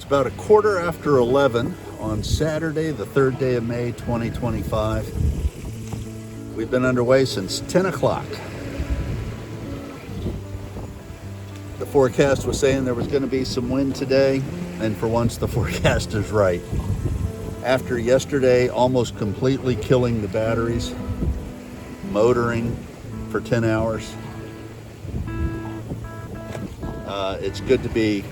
about a quarter after 11 on Saturday, the 3rd day of May, 2025. We've been underway since 10 o'clock. The forecast was saying there was going to be some wind today, and for once the forecast is right. After yesterday almost completely killing the batteries, motoring for 10 hours, it's good to be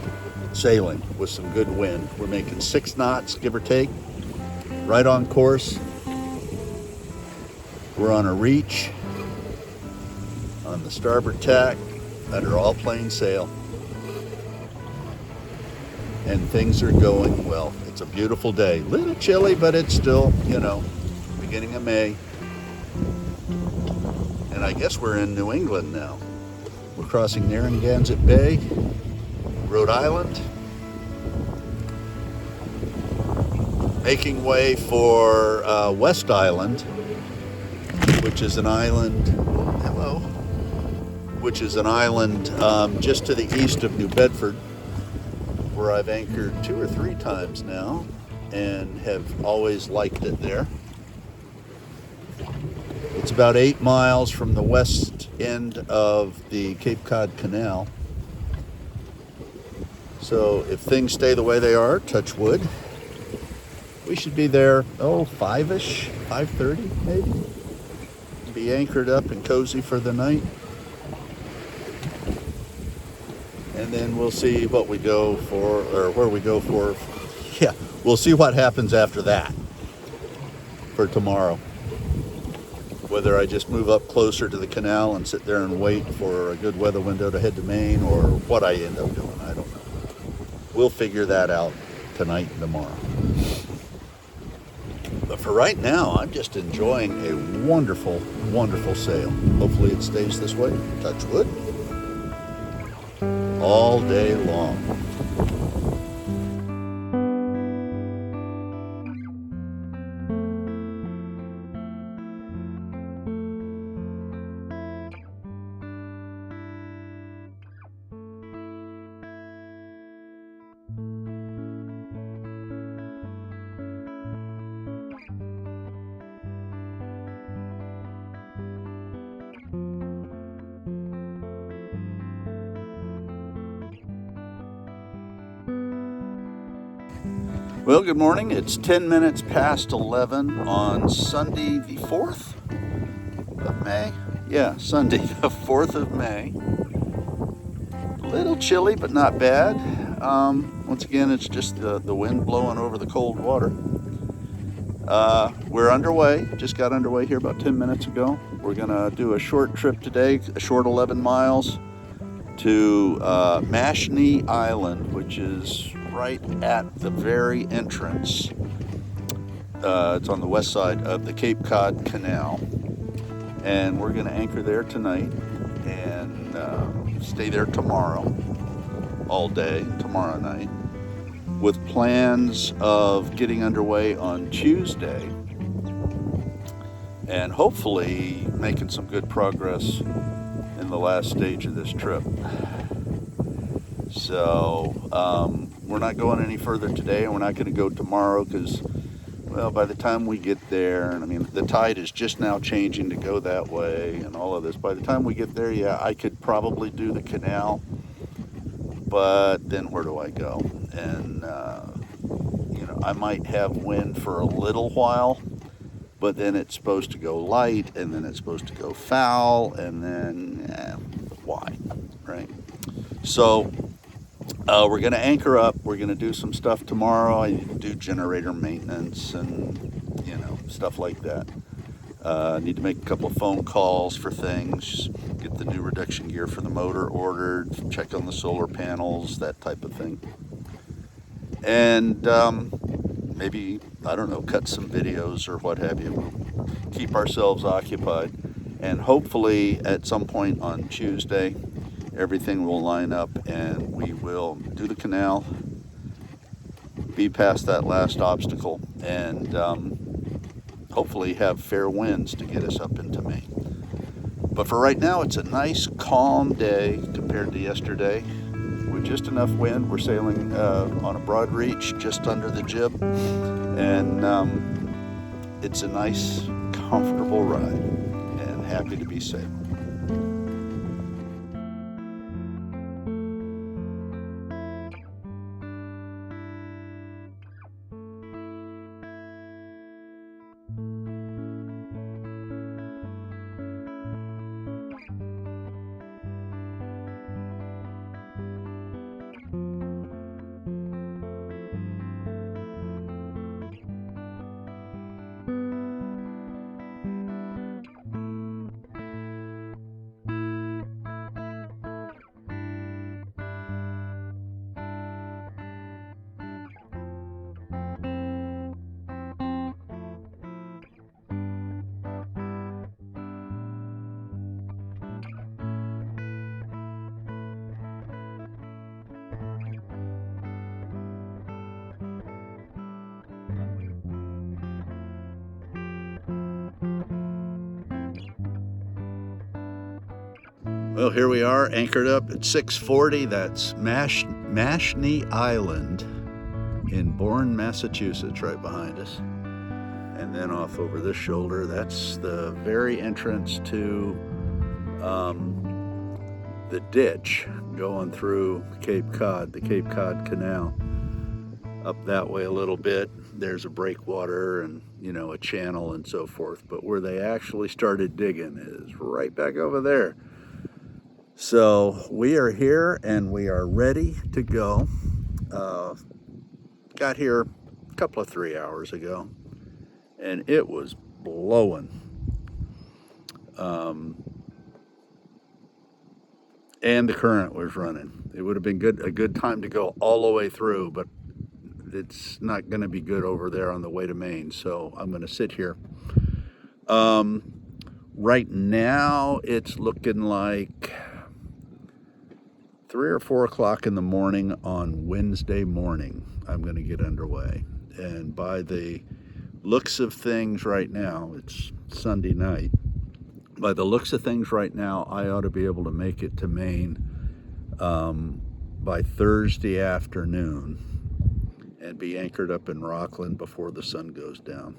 sailing with some good wind. We're making 6 knots, give or take, right on course. We're on a reach on the starboard tack under all plain sail, and things are going well. It's a beautiful day. A little chilly, but it's still, beginning of May. And I guess we're in New England now. We're crossing Narragansett Bay, Rhode Island, making way for West Island, which is an island, just to the east of New Bedford, where I've anchored 2 or 3 times now and have always liked it there. It's about 8 miles from the west end of the Cape Cod Canal. So if things stay the way they are, touch wood, we should be there, 5-ish, 5:30 maybe. Be anchored up and cozy for the night. And then we'll see what we go for, or where we go for. Yeah, we'll see what happens after that for tomorrow. Whether I just move up closer to the canal and sit there and wait for a good weather window to head to Maine, or what I end up doing, I don't know. We'll figure that out tonight and tomorrow. But for right now, I'm just enjoying a wonderful, wonderful sail. Hopefully it stays this way, touch wood, all day long. Well, good morning. It's 10 minutes past 11 on Sunday, the 4th of May. Yeah, Sunday, the 4th of May. A little chilly, but not bad. Once again, it's just the wind blowing over the cold water. We're underway. Just got underway here about 10 minutes ago. We're going to do a short trip today, a short 11 miles to Mashnee Island, which is right at the very entrance. It's on the west side of the Cape Cod Canal, and we're going to anchor there tonight and stay there tomorrow, all day, tomorrow night, with plans of getting underway on Tuesday and hopefully making some good progress in the last stage of this trip. So we're not going any further today, and we're not going to go tomorrow because, well, by the time we get there, and I mean, the tide is just now changing to go that way and all of this. By the time we get there, yeah, I could probably do the canal, but then where do I go? And, I might have wind for a little while, but then it's supposed to go light, and then it's supposed to go foul, and then, why, right? So we're going to anchor up. We're going to do some stuff tomorrow. I need to do generator maintenance and, stuff like that. I need to make a couple of phone calls for things, get the new reduction gear for the motor ordered, check on the solar panels, that type of thing. And maybe, I don't know, cut some videos or what have you. We'll keep ourselves occupied. And hopefully at some point on Tuesday, everything will line up and we will do the canal, be past that last obstacle, and hopefully have fair winds to get us up into Maine. But for right now, it's a nice, calm day compared to yesterday. with just enough wind. We're sailing on a broad reach just under the jib, and it's a nice, comfortable ride, and happy to be sailing. Well, here we are, anchored up at 640. That's Mashnee Island in Bourne, Massachusetts, right behind us. And then off over this shoulder, that's the very entrance to the ditch going through Cape Cod, the Cape Cod Canal. Up that way a little bit, there's a breakwater and, a channel and so forth. But where they actually started digging is right back over there. So we are here and we are ready to go. Got here a couple of 3 hours ago, and it was blowing. And the current was running. It would have been a good time to go all the way through, but it's not going to be good over there on the way to Maine. So I'm going to sit here. Right now, it's looking like 3 or 4 o'clock in the morning on Wednesday morning, I'm going to get underway. And by the looks of things right now, it's Sunday night. By the looks of things right now, I ought to be able to make it to Maine by Thursday afternoon and be anchored up in Rockland before the sun goes down.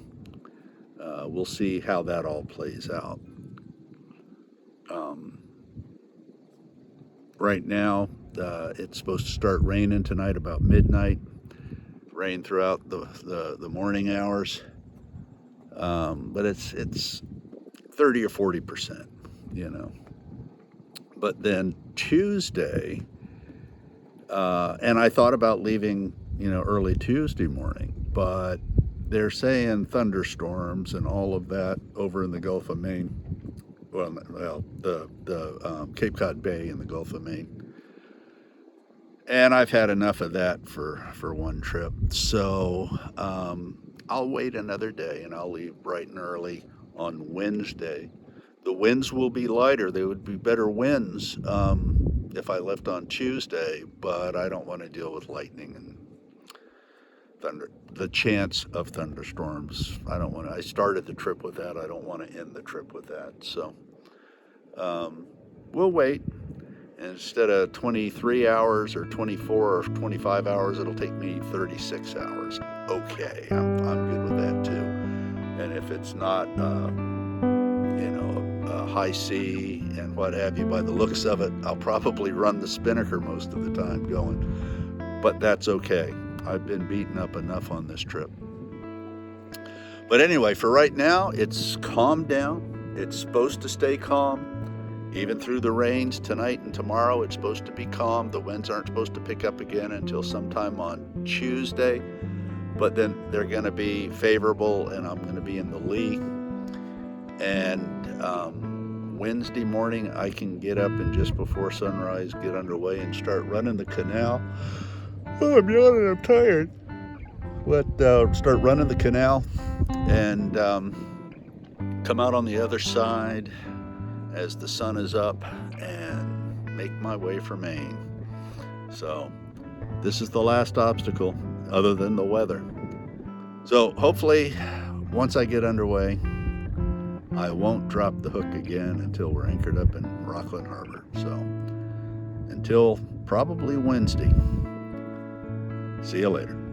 We'll see how that all plays out. Right now, it's supposed to start raining tonight about midnight. Rain throughout the morning hours, but it's 30 or 40%, But then Tuesday, and I thought about leaving, early Tuesday morning, but they're saying thunderstorms and all of that over in the Gulf of Maine. Well, the Cape Cod Bay in the Gulf of Maine. And I've had enough of that for one trip. So I'll wait another day and I'll leave bright and early on Wednesday. The winds will be lighter. They would be better winds if I left on Tuesday, but I don't want to deal with lightning and thunder. The chance of thunderstorms. I started the trip with that. I don't want to end the trip with that. So we'll wait. And instead of 23 hours or 24 or 25 hours, it'll take me 36 hours. Okay, I'm good with that too. And if it's not, a high sea and what have you, by the looks of it, I'll probably run the spinnaker most of the time going. But that's okay. I've been beaten up enough on this trip. But anyway, for right now, it's calmed down. It's supposed to stay calm. Even through the rains tonight and tomorrow, it's supposed to be calm. The winds aren't supposed to pick up again until sometime on Tuesday. But then they're going to be favorable, and I'm going to be in the lee. And Wednesday morning, I can get up and just before sunrise, get underway and start running the canal. Oh, I'm yawning, I'm tired. But start running the canal and come out on the other side as the sun is up and make my way for Maine. So this is the last obstacle other than the weather. So hopefully once I get underway, I won't drop the hook again until we're anchored up in Rockland Harbor. So until probably Wednesday. See you later.